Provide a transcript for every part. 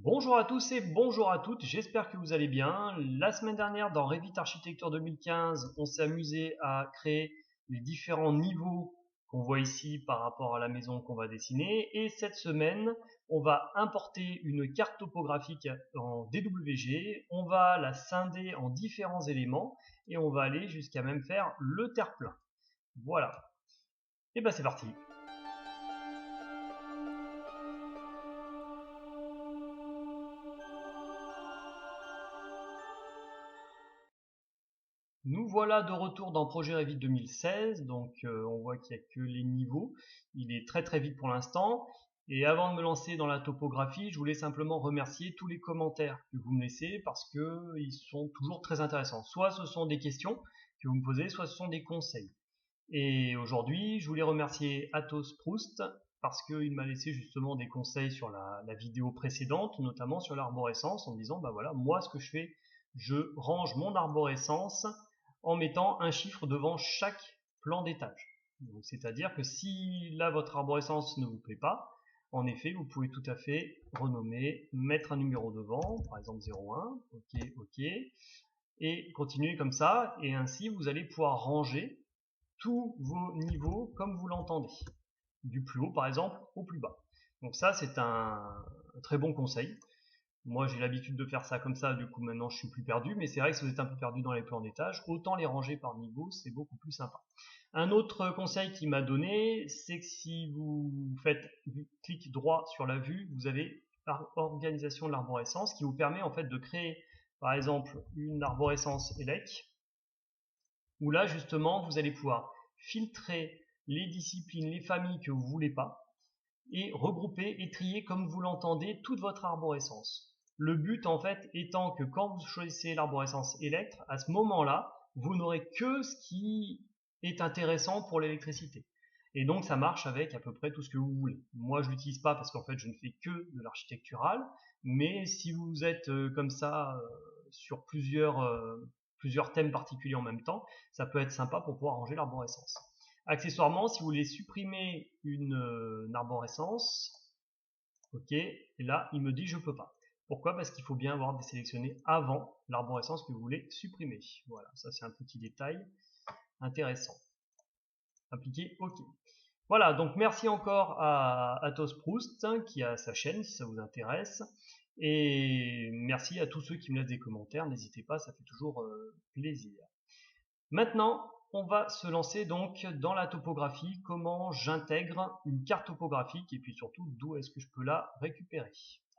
Bonjour à tous et bonjour à toutes, j'espère que vous allez bien. La semaine dernière, dans Revit Architecture 2015, on s'est amusé à créer les différents niveaux qu'on voit ici par rapport à la maison qu'on va dessiner. Et cette semaine, on va importer une carte topographique en DWG, on va la scinder en différents éléments et on va aller jusqu'à même faire le terre-plein. Voilà. Et ben c'est parti. Nous voilà de retour dans Projet Revit 2016, donc on voit qu'il n'y a que les niveaux. Il est très vite pour l'instant. Et avant de me lancer dans la topographie, je voulais simplement remercier tous les commentaires que vous me laissez parce que ils sont toujours très intéressants. Soit ce sont des questions que vous me posez, soit ce sont des conseils. Et aujourd'hui, je voulais remercier Athos Proust parce qu'il m'a laissé justement des conseils sur la vidéo précédente, notamment sur l'arborescence, en me disant, bah voilà, moi ce que je fais, je range mon arborescence en mettant un chiffre devant chaque plan d'étage. Donc c'est-à-dire que si là votre arborescence ne vous plaît pas, en effet, vous pouvez tout à fait renommer, mettre un numéro devant, par exemple 01, ok, et continuer comme ça, et ainsi vous allez pouvoir ranger tous vos niveaux comme vous l'entendez, du plus haut par exemple au plus bas. Donc ça c'est un très bon conseil. Moi j'ai l'habitude de faire ça comme ça, du coup maintenant je suis plus perdu, mais c'est vrai que si vous êtes un peu perdu dans les plans d'étage, autant les ranger par niveau, c'est beaucoup plus sympa. Un autre conseil qu'il m'a donné, c'est que si vous faites clic droit sur la vue, vous avez organisation de l'arborescence qui vous permet en fait de créer par exemple une arborescence ELEC où là justement vous allez pouvoir filtrer les disciplines, les familles que vous voulez pas et regrouper et trier comme vous l'entendez toute votre arborescence. Le but en fait étant que quand vous choisissez l'arborescence électre, à ce moment-là, vous n'aurez que ce qui est intéressant pour l'électricité. Et donc ça marche avec à peu près tout ce que vous voulez. Moi je l'utilise pas parce qu'en fait je ne fais que de l'architectural, mais si vous êtes comme ça sur plusieurs thèmes particuliers en même temps, ça peut être sympa pour pouvoir ranger l'arborescence. Accessoirement, si vous voulez supprimer une arborescence, ok, et là il me dit je peux pas. Pourquoi? Parce qu'il faut bien avoir désélectionné avant l'arborescence que vous voulez supprimer. Voilà, ça c'est un petit détail intéressant. Appliquer OK. Voilà, donc merci encore à Athos Proust qui a sa chaîne si ça vous intéresse. Et merci à tous ceux qui me laissent des commentaires, n'hésitez pas, ça fait toujours plaisir. Maintenant, on va se lancer donc dans la topographie, comment j'intègre une carte topographique et puis surtout d'où est-ce que je peux la récupérer.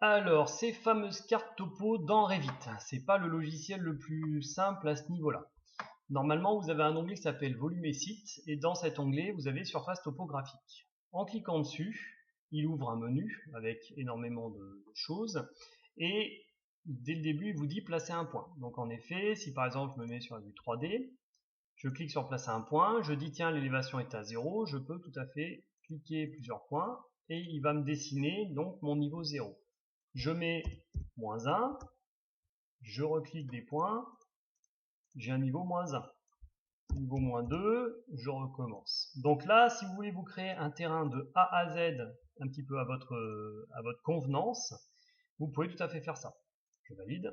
Alors, ces fameuses cartes topo dans Revit, c'est pas le logiciel le plus simple à ce niveau-là. Normalement, vous avez un onglet qui s'appelle Volume et Site, et dans cet onglet, vous avez Surface topographique. En cliquant dessus, il ouvre un menu avec énormément de choses, et dès le début, il vous dit placer un point. Donc en effet, si par exemple je me mets sur la vue 3D, je clique sur placer un point, je dis tiens l'élévation est à 0, je peux tout à fait cliquer plusieurs points, et il va me dessiner donc mon niveau 0. Je mets -1, je reclique des points, j'ai un niveau -1. Niveau -2, je recommence. Donc là, si vous voulez vous créer un terrain de A à Z, un petit peu à votre convenance, vous pouvez tout à fait faire ça. Je valide.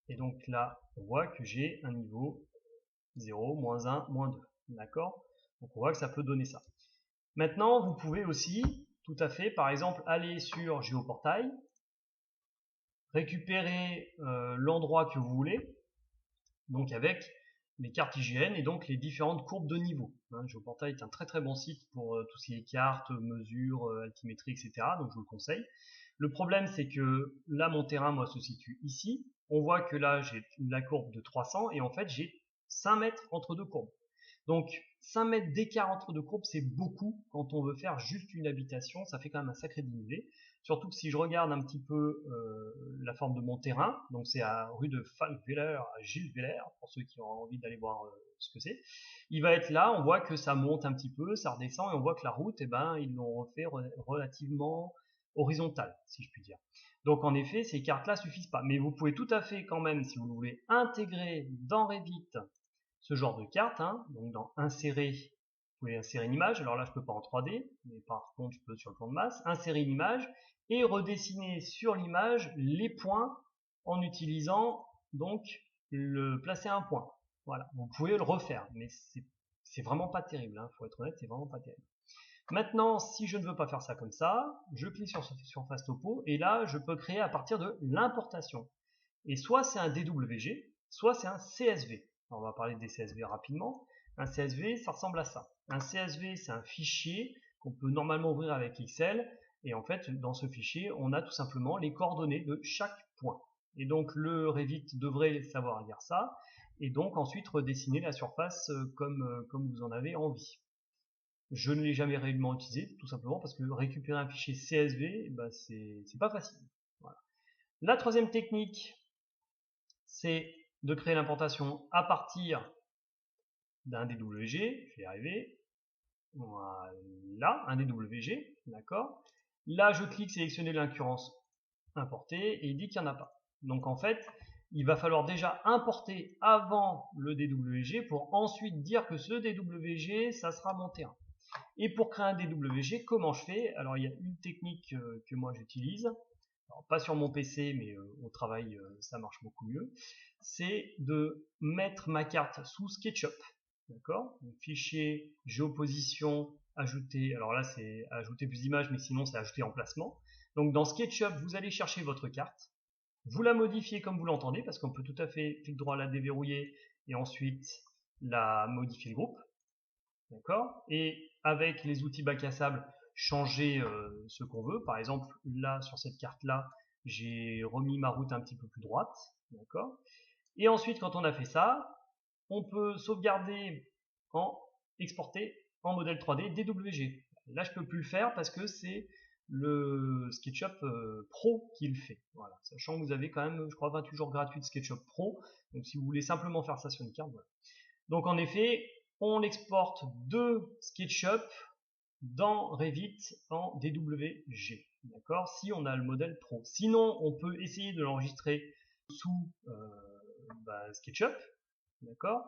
Et donc là, on voit que j'ai un niveau 0, -1, -2. D'accord? Donc on voit que ça peut donner ça. Maintenant, vous pouvez aussi, tout à fait, par exemple, aller sur Géoportail, récupérer l'endroit que vous voulez, donc avec les cartes IGN et donc les différentes courbes de niveau. Géoportail est un très bon site pour tout ce qui est cartes, mesures, altimétrie, etc. Donc je vous le conseille. Le problème c'est que là mon terrain moi se situe ici. On voit que là j'ai la courbe de 300 et en fait j'ai 5 mètres entre deux courbes. Donc 5 mètres d'écart entre deux courbes, c'est beaucoup quand on veut faire juste une habitation, ça fait quand même un sacré dénivelé. Surtout que si je regarde un petit peu la forme de mon terrain, donc c'est à rue de Falkweller à Gilles Weller, pour ceux qui ont envie d'aller voir ce que c'est. Il va être là, on voit que ça monte un petit peu, ça redescend, et on voit que la route, eh ben, ils l'ont refait relativement horizontale, si je puis dire. Donc en effet, ces cartes-là suffisent pas. Mais vous pouvez tout à fait quand même, si vous voulez, intégrer dans Revit ce genre de carte, donc dans insérer pouvez insérer une image, alors là je peux pas en 3D, mais par contre je peux sur le plan de masse, insérer une image et redessiner sur l'image les points en utilisant donc le placer un point. Voilà, vous pouvez le refaire, mais c'est vraiment pas terrible, hein, faut être honnête, c'est vraiment pas terrible. Maintenant, si je ne veux pas faire ça comme ça, je clique sur Surface Topo et là je peux créer à partir de l'importation. Et soit c'est un DWG, soit c'est un CSV. Alors, on va parler des CSV rapidement. Un CSV, ça ressemble à ça. Un CSV, c'est un fichier qu'on peut normalement ouvrir avec Excel. Et en fait, dans ce fichier, on a tout simplement les coordonnées de chaque point. Et donc, le Revit devrait savoir lire ça. Et donc, ensuite, redessiner la surface comme vous en avez envie. Je ne l'ai jamais réellement utilisé, tout simplement parce que récupérer un fichier CSV, bah, c'est pas facile. Voilà. La troisième technique, c'est de créer l'implantation à partir d'un DWG, je vais y arriver, voilà, un DWG, d'accord. Là, je clique sélectionner l'incurrence importer et il dit qu'il n'y en a pas. Donc en fait, il va falloir déjà importer avant le DWG pour ensuite dire que ce DWG, ça sera mon terrain. Et pour créer un DWG, comment je fais? Alors il y a une technique que moi j'utilise, pas sur mon PC, mais au travail, ça marche beaucoup mieux. C'est de mettre ma carte sous SketchUp. D'accord? Fichier, géoposition, ajouter. Alors là, c'est ajouter plus d'images, mais sinon, c'est ajouter emplacement. Donc dans SketchUp, vous allez chercher votre carte. Vous la modifiez comme vous l'entendez, parce qu'on peut tout à fait clic droit la déverrouiller et ensuite la modifier le groupe. D'accord? Et avec les outils bac à sable, changer ce qu'on veut. Par exemple, là, sur cette carte-là, j'ai remis ma route un petit peu plus droite. D'accord? Et ensuite, quand on a fait ça, on peut sauvegarder en exporter en modèle 3D DWG. Là, je peux plus le faire parce que c'est le SketchUp Pro qui le fait. Voilà. Sachant que vous avez quand même, je crois, 28 jours gratuits de SketchUp Pro. Donc, si vous voulez simplement faire ça sur une carte, voilà. Donc, en effet, on l'exporte de SketchUp dans Revit en DWG. D'accord? Si on a le modèle Pro. Sinon, on peut essayer de l'enregistrer sous SketchUp. D'accord,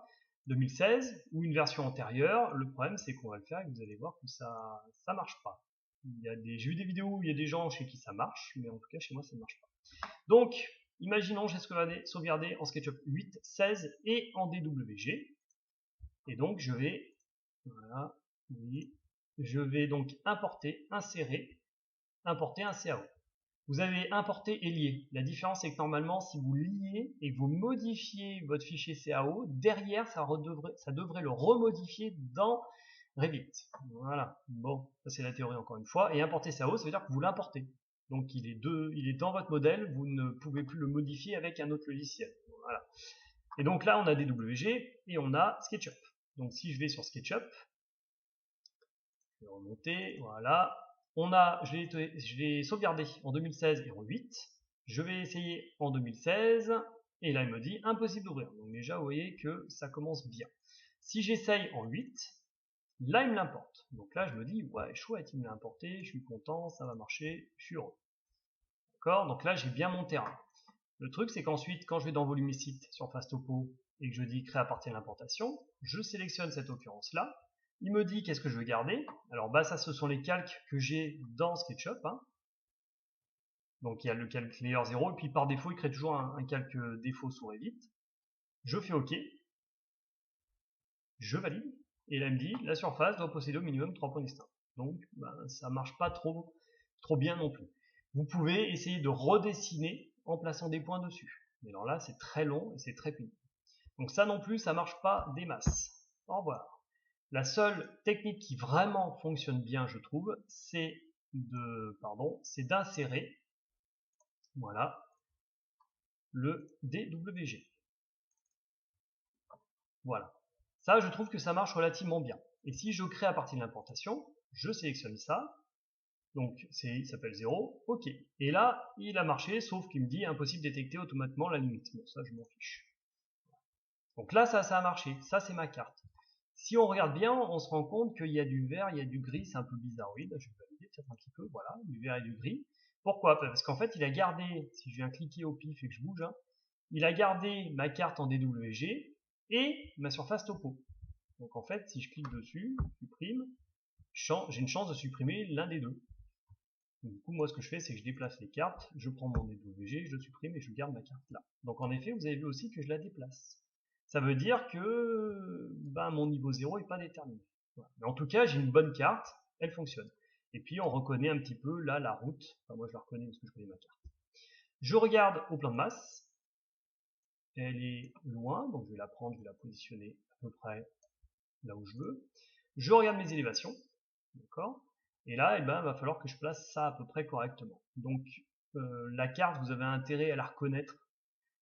2016 ou une version antérieure. Le problème, c'est qu'on va le faire et vous allez voir que ça marche pas. J'ai vu des vidéos où il y a des gens chez qui ça marche, mais en tout cas chez moi ça ne marche pas. Donc, imaginons j'ai sauvegardé en SketchUp 8, 16 et en DWG. Et donc je vais, voilà, oui, je vais donc importer, insérer, importer un CAO. Vous avez importé et lié. La différence est que normalement, si vous liez et que vous modifiez votre fichier CAO, derrière, ça devrait le remodifier dans Revit. Voilà. Bon, ça c'est la théorie encore une fois. Et importer CAO, ça veut dire que vous l'importez. Donc il est dans votre modèle, vous ne pouvez plus le modifier avec un autre logiciel. Voilà. Et donc là, on a DWG et on a SketchUp. Donc si je vais sur SketchUp, je vais remonter, voilà. Je l'ai sauvegardé en 2016 et en 8. Je vais essayer en 2016 et là il me dit impossible d'ouvrir. Donc déjà vous voyez que ça commence bien. Si j'essaye en 8, là il me l'importe. Donc là je me dis ouais chouette, il me l'a importé, je suis content, ça va marcher, je suis heureux. D'accord? Donc là j'ai bien mon terrain. Le truc c'est qu'ensuite quand je vais dans Volumécite sur Surface Topo et que je dis créer à partir de l'importation, je sélectionne cette occurrence là. Il me dit qu'est-ce que je veux garder. Alors bah ça ce sont les calques que j'ai dans SketchUp. Hein. Donc il y a le calque layer 0 et puis par défaut il crée toujours un calque défaut sous Revit. Je fais OK. Je valide. Et là il me dit la surface doit posséder au minimum 3 points distincts. Donc bah, ça marche pas trop bien non plus. Vous pouvez essayer de redessiner en plaçant des points dessus. Mais alors là c'est très long et c'est très pénible. Donc ça non plus ça marche pas des masses. Au revoir. La seule technique qui vraiment fonctionne bien, je trouve, c'est d'insérer, voilà, le DWG. Voilà. Ça, je trouve que ça marche relativement bien. Et si je crée à partir de l'importation, je sélectionne ça. Donc, il s'appelle 0. OK. Et là, il a marché, sauf qu'il me dit impossible de détecter automatiquement la limite. Bon, ça, je m'en fiche. Donc là, ça a marché. Ça, c'est ma carte. Si on regarde bien, on se rend compte qu'il y a du vert, il y a du gris, c'est un peu bizarroïde. Je vais valider peut-être un petit peu, voilà, du vert et du gris. Pourquoi? Parce qu'en fait, il a gardé, si je viens cliquer au pif et que je bouge, hein, il a gardé ma carte en DWG et ma surface topo. Donc en fait, si je clique dessus, supprime, j'ai une chance de supprimer l'un des deux. Donc, du coup, moi, ce que je fais, c'est que je déplace les cartes, je prends mon DWG, je le supprime et je garde ma carte là. Donc en effet, vous avez vu aussi que je la déplace. Ça veut dire que mon niveau 0 n'est pas déterminé. Voilà. Mais en tout cas, j'ai une bonne carte, elle fonctionne. Et puis on reconnaît un petit peu là la route. Enfin, moi je la reconnais parce que je connais ma carte. Je regarde au plan de masse. Elle est loin, donc je vais la prendre, je vais la positionner à peu près là où je veux. Je regarde mes élévations, d'accord. Et là, il va falloir que je place ça à peu près correctement. Donc la carte, vous avez intérêt à la reconnaître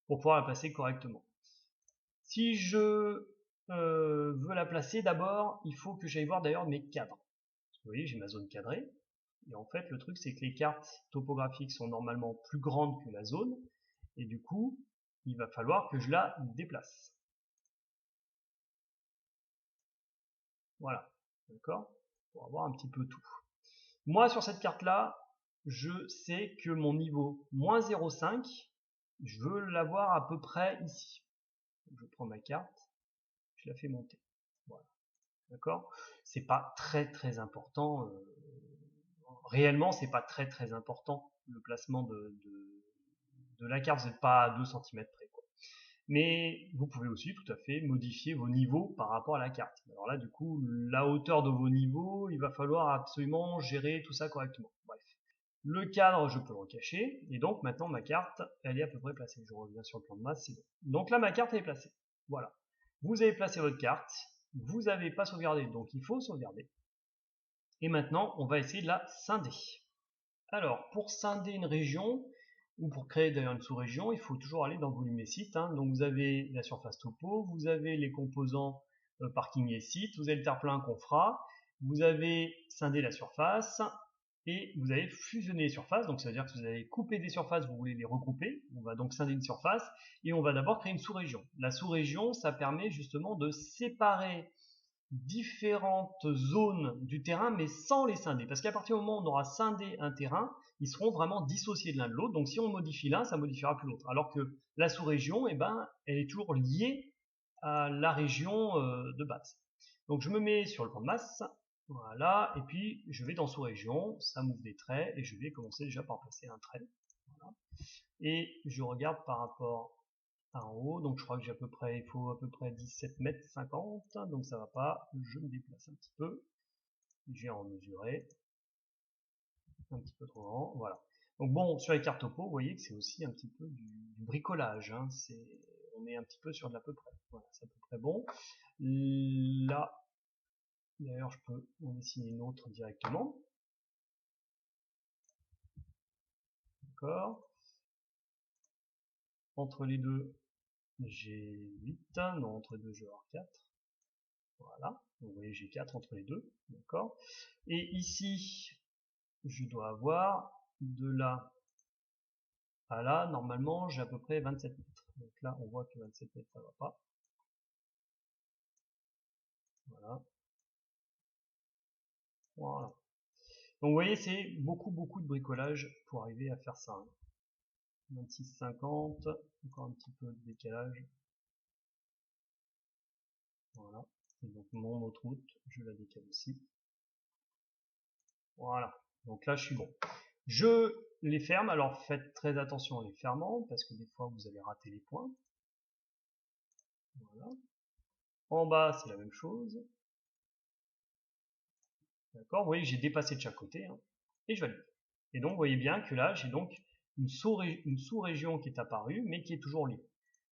pour pouvoir la placer correctement. Si je veux la placer, d'abord, il faut que j'aille voir d'ailleurs mes cadres. Vous voyez, j'ai ma zone cadrée. Et en fait, le truc, c'est que les cartes topographiques sont normalement plus grandes que la zone. Et du coup, il va falloir que je la déplace. Voilà. D'accord? Pour avoir un petit peu tout. Moi, sur cette carte-là, je sais que mon niveau moins 0,5, je veux l'avoir à peu près ici. Donc, je prends ma carte, je la fais monter. Voilà. D'accord? C'est pas très important. Réellement, c'est pas très important le placement de la carte. Vous n'êtes pas à 2 cm près, quoi. Mais vous pouvez aussi tout à fait modifier vos niveaux par rapport à la carte. Alors là, du coup, la hauteur de vos niveaux, il va falloir absolument gérer tout ça correctement. Bref. Le cadre, je peux le recacher. Et donc, maintenant, ma carte, elle est à peu près placée. Je reviens sur le plan de masse, c'est bon. Donc là, ma carte, elle est placée. Voilà. Vous avez placé votre carte. Vous n'avez pas sauvegardé, donc il faut sauvegarder. Et maintenant, on va essayer de la scinder. Alors, pour scinder une région, ou pour créer d'ailleurs une sous-région, il faut toujours aller dans volume et site. Donc vous avez la surface topo, vous avez les composants parking et site, vous avez le terre-plein qu'on fera, vous avez scindé la surface, et vous avez fusionné les surfaces. Donc ça veut dire que vous avez coupé des surfaces, vous voulez les regrouper. On va donc scinder une surface, et on va d'abord créer une sous-région. La sous-région, ça permet justement de séparer différentes zones du terrain, mais sans les scinder. Parce qu'à partir du moment où on aura scindé un terrain, ils seront vraiment dissociés de l'un de l'autre. Donc si on modifie l'un, ça modifiera plus l'autre. Alors que la sous-région, elle est toujours liée à la région de base. Donc je me mets sur le plan de masse, voilà, et puis je vais dans sous-région, ça m'ouvre des traits, et je vais commencer déjà par placer un trait. Voilà. Et je regarde par rapport en haut, donc je crois que j'ai à peu près, il faut à peu près 17 mètres 50, donc ça va pas, je me déplace un petit peu, j'ai en mesuré, un petit peu trop grand, voilà. Donc bon, sur les cartes topo, vous voyez que c'est aussi un petit peu du bricolage, hein. On est un petit peu sur de l'à peu près, voilà, c'est à peu près bon. Là, d'ailleurs je peux en dessiner une autre directement, d'accord. Entre les deux, j'ai 8, non, entre les deux je vais avoir 4. Voilà, vous voyez j'ai 4 entre les deux, d'accord. Et ici, je dois avoir de là à là, normalement j'ai à peu près 27 mètres. Donc là on voit que 27 mètres ça va pas. Voilà. Voilà. Donc vous voyez c'est beaucoup de bricolage pour arriver à faire ça. 26,50, encore un petit peu de décalage. Voilà. Et donc mon autre route, je la décale aussi. Voilà. Donc là je suis bon. Je les ferme, alors faites très attention en les fermant, parce que des fois vous allez rater les points. Voilà. En bas c'est la même chose. D'accord? Vous voyez que j'ai dépassé de chaque côté, hein, et je valide. Et donc vous voyez bien que là j'ai donc une sous-région qui est apparue, mais qui est toujours libre.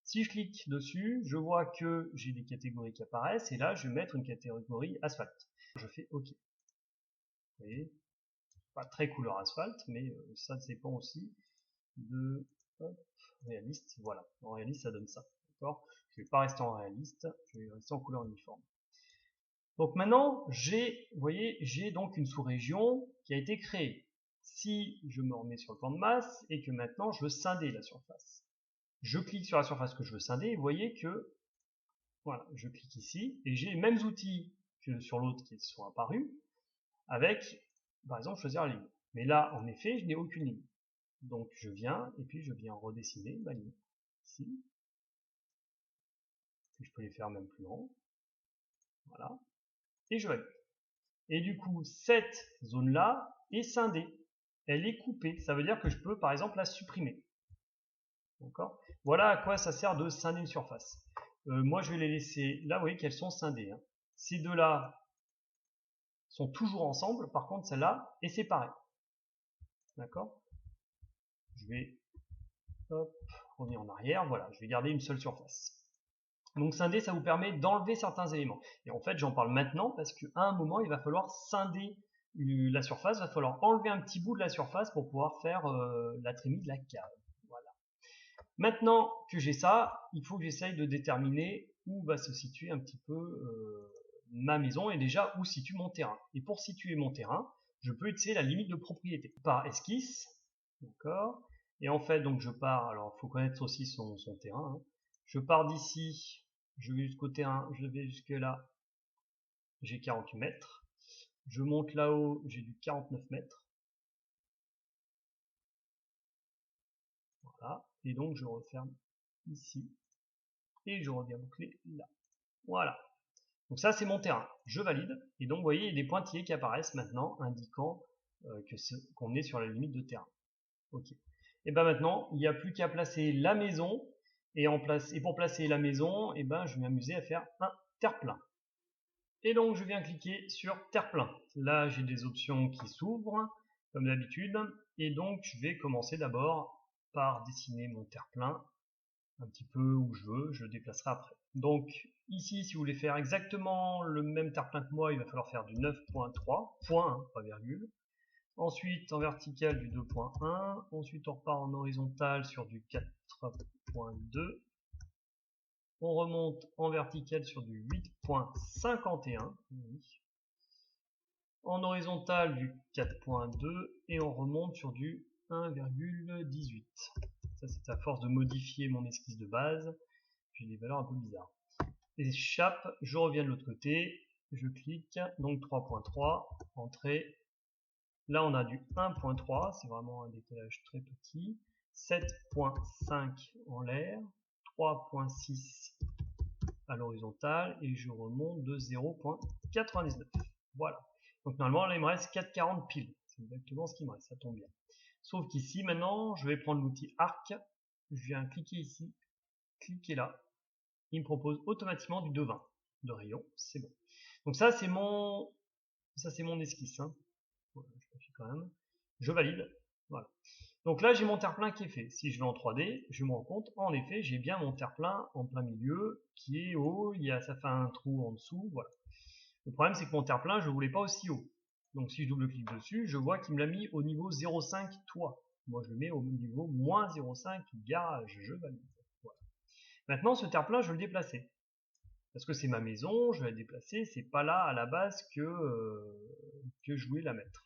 Si je clique dessus, je vois que j'ai des catégories qui apparaissent, et là je vais mettre une catégorie asphalte. Je fais OK. Vous voyez, pas très couleur asphalte, mais ça dépend aussi de réaliste. Voilà, en réaliste ça donne ça. D'accord? Je ne vais pas rester en réaliste, je vais rester en couleur uniforme. Donc maintenant, vous voyez, j'ai donc une sous-région qui a été créée. Si je me remets sur le plan de masse et que maintenant je veux scinder la surface, je clique sur la surface que je veux scinder et vous voyez que, voilà, je clique ici et j'ai les mêmes outils que sur l'autre qui sont apparus avec, par exemple, choisir la ligne. Mais là, en effet, je n'ai aucune ligne. Donc je viens et puis je viens redessiner ma ligne ici. Puis je peux les faire même plus grand. Voilà. Et je valide. Et du coup, cette zone-là est scindée. Elle est coupée. Ça veut dire que je peux, par exemple, la supprimer. D'accord? Voilà à quoi ça sert de scinder une surface. Moi, je vais les laisser là, vous voyez qu'elles sont scindées. Hein. Ces deux-là sont toujours ensemble. Par contre, celle-là est séparée. D'accord? Je vais revenir en arrière. Voilà, je vais garder une seule surface. Donc scinder, ça vous permet d'enlever certains éléments. Et en fait, j'en parle maintenant parce qu'à un moment, il va falloir scinder la surface, il va falloir enlever un petit bout de la surface pour pouvoir faire la trémie de la cave. Voilà. Maintenant que j'ai ça, il faut que j'essaye de déterminer où va se situer un petit peu ma maison et déjà où situe mon terrain. Et pour situer mon terrain, je peux utiliser la limite de propriété par esquisse, d'accord. Et en fait, donc je pars. Alors, il faut connaître aussi son terrain. Hein. Je pars d'ici. Je vais jusqu'au terrain, je vais jusque là, j'ai 48 mètres. Je monte là-haut, j'ai du 49 mètres. Voilà. Et donc je referme ici. Et je reviens boucler là. Voilà. Donc ça c'est mon terrain. Je valide. Et donc vous voyez, il y a des pointillés qui apparaissent maintenant, indiquant qu'on est sur la limite de terrain. Ok. Et ben maintenant, il n'y a plus qu'à placer la maison. Et pour placer la maison, et ben je vais m'amuser à faire un terre-plein. Et donc je viens cliquer sur terre-plein. Là j'ai des options qui s'ouvrent comme d'habitude et donc je vais commencer d'abord par dessiner mon terre-plein un petit peu où je veux, je le déplacerai après. Donc ici si vous voulez faire exactement le même terre-plein que moi, il va falloir faire du 9.3, point, hein, pas virgule. Ensuite en vertical du 2.1, ensuite on repart en horizontal sur du 4.2. On remonte en vertical sur du 8.51, en horizontal du 4.2 et on remonte sur du 1,18. Ça c'est à force de modifier mon esquisse de base, j'ai des valeurs un peu bizarres. Échappe, je reviens de l'autre côté, je clique, donc 3.3, entrée. Là on a du 1.3, c'est vraiment un décalage très petit, 7.5 en l'air, 3.6 à l'horizontale et je remonte de 0.99. Voilà. Donc normalement là il me reste 4,40 piles. C'est exactement ce qui me reste, ça tombe bien. Sauf qu'ici maintenant je vais prendre l'outil arc, je viens cliquer ici, cliquer là, il me propose automatiquement du 2,20 de rayon, c'est bon. Donc ça c'est mon esquisse. Hein. Voilà, je confie quand même. Je valide. Voilà. Donc là, j'ai mon terre-plein qui est fait. Si je vais en 3D, je me rends compte, en effet, j'ai bien mon terre-plein en plein milieu, qui est haut, ça fait un trou en dessous, voilà. Le problème, c'est que mon terre-plein, je ne voulais pas aussi haut. Donc si je double-clique dessus, je vois qu'il me l'a mis au niveau 0,5 toit. Moi, je le mets au niveau moins 0,5 garage, je valide. Voilà. Maintenant, ce terre-plein, je vais le déplacer. Parce que c'est ma maison, je vais la déplacer, c'est pas là à la base que je voulais la mettre.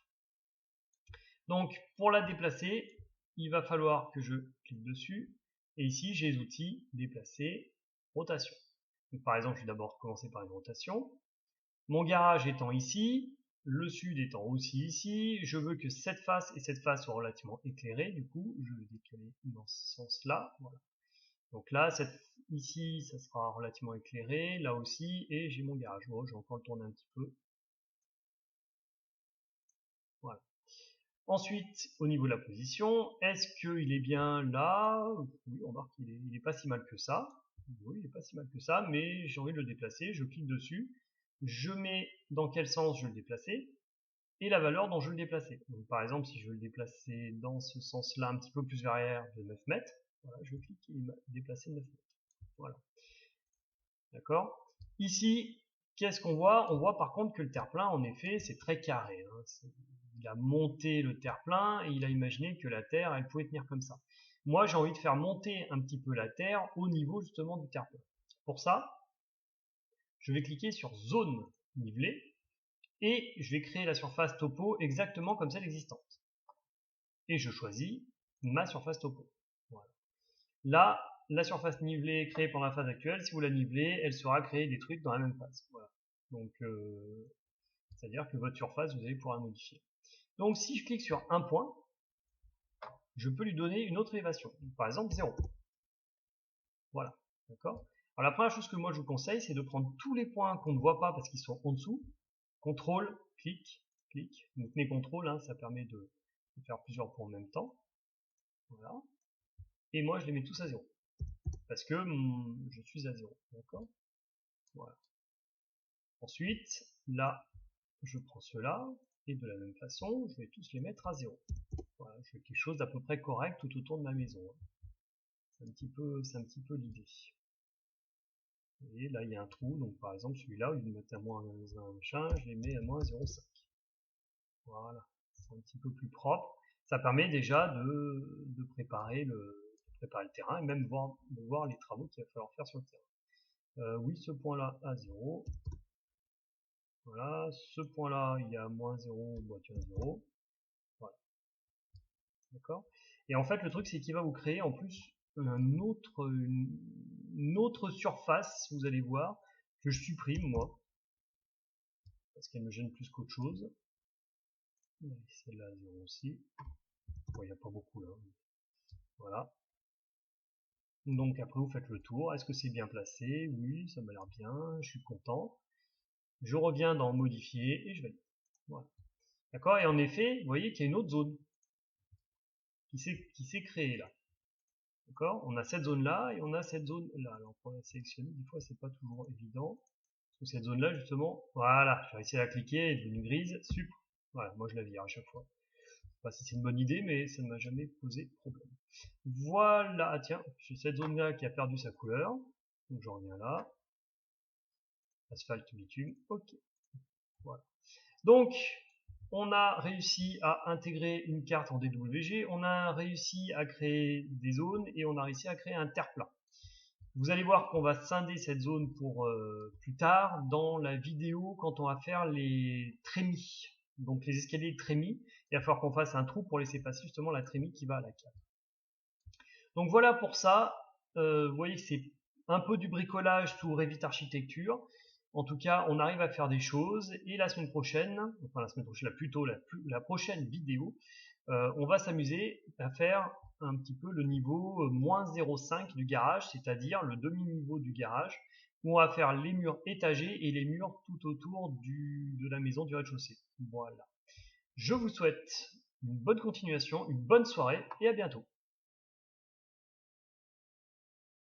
Donc, pour la déplacer, il va falloir que je clique dessus. Et ici, j'ai les outils déplacer, rotation. Donc, par exemple, je vais d'abord commencer par une rotation. Mon garage étant ici, le sud étant aussi ici, je veux que cette face et cette face soient relativement éclairées. Du coup, je vais décaler dans ce sens-là. Voilà. Donc là, ici, ça sera relativement éclairé. Là aussi, et j'ai mon garage. Bon, je vais encore le tourner un petit peu. Voilà. Ensuite, au niveau de la position, est-ce qu'il est bien là? Oui, on remarque qu'il est pas si mal que ça. Oui, il est pas si mal que ça, mais j'ai envie de le déplacer. Je clique dessus. Je mets dans quel sens je veux le déplacer et la valeur dont je veux le déplacer. Donc, par exemple, si je veux le déplacer dans ce sens-là, un petit peu plus vers l'arrière de 9 mètres, voilà, je clique et il m'a déplacé 9 mètres. Voilà. D'accord? Ici, qu'est-ce qu'on voit? On voit par contre que le terre-plein, en effet, c'est très carré. Hein. Il a monté le terre-plein et il a imaginé que la terre, elle pouvait tenir comme ça. Moi, j'ai envie de faire monter un petit peu la terre au niveau justement du terre-plein. Pour ça, je vais cliquer sur zone nivelée et je vais créer la surface topo exactement comme celle existante. Et je choisis ma surface topo. Voilà. Là, la surface nivelée créée pour la phase actuelle, si vous la nivelez, elle sera créée détruite dans la même phase. Voilà. Donc, c'est-à-dire que votre surface, vous allez pouvoir la modifier. Donc, si je clique sur un point, je peux lui donner une autre élévation. Par exemple, 0. Voilà. D'accord? Alors la première chose que moi je vous conseille, c'est de prendre tous les points qu'on ne voit pas parce qu'ils sont en dessous. CTRL, clic, clic. Vous tenez CTRL, hein, ça permet de faire plusieurs points en même temps. Voilà. Et moi je les mets tous à 0. Parce que je suis à 0. D'accord? Voilà. Ensuite, là, je prends ceux-là, et de la même façon, je vais tous les mettre à 0. Voilà, je fais quelque chose d'à peu près correct tout autour de ma maison. C'est un petit peu l'idée. Et là, il y a un trou, donc par exemple, celui-là, au lieu de mettre à moins 1 machin, je les mets à moins 0,5. Voilà, c'est un petit peu plus propre. Ça permet déjà de préparer le terrain et même de voir les travaux qu'il va falloir faire sur le terrain. Oui, ce point-là à 0. Voilà, ce point-là, il y a moins 0, bah tiens, 0. Voilà, d'accord. Et en fait, le truc, c'est qu'il va vous créer en plus une autre surface, vous allez voir, que je supprime, moi, parce qu'elle me gêne plus qu'autre chose. Celle-là, 0 aussi. Bon, il n'y a pas beaucoup là. Voilà. Donc après, vous faites le tour. Est-ce que c'est bien placé? Oui, ça m'a l'air bien, je suis content. Je reviens dans modifier et je valide. Voilà. D'accord. Et en effet, vous voyez qu'il y a une autre zone qui s'est créée là. D'accord. On a cette zone là et on a cette zone là. Alors pour la sélectionner, des fois c'est pas toujours évident. Parce que cette zone là justement, voilà, j'ai réussi à la cliquer, elle est devenue grise, super. Voilà, moi je la vire à chaque fois. Je sais pas si c'est une bonne idée, mais ça ne m'a jamais posé problème. Voilà, ah, tiens, j'ai cette zone là qui a perdu sa couleur. Donc je reviens là. Asphalte, bitume, ok. Voilà. Donc, on a réussi à intégrer une carte en DWG, on a réussi à créer des zones et on a réussi à créer un terre-plat. Vous allez voir qu'on va scinder cette zone pour plus tard dans la vidéo quand on va faire les trémies. Donc les escaliers de trémies, il va falloir qu'on fasse un trou pour laisser passer justement la trémie qui va à la cave. Donc voilà pour ça. Vous voyez que c'est un peu du bricolage sous Revit Architecture. En tout cas, on arrive à faire des choses. Et la semaine prochaine, enfin la semaine prochaine, plutôt la prochaine vidéo, on va s'amuser à faire un petit peu le niveau moins 0,5 du garage, c'est-à-dire le demi-niveau du garage, où on va faire les murs étagés et les murs tout autour de la maison du rez-de-chaussée. Voilà. Je vous souhaite une bonne continuation, une bonne soirée et à bientôt.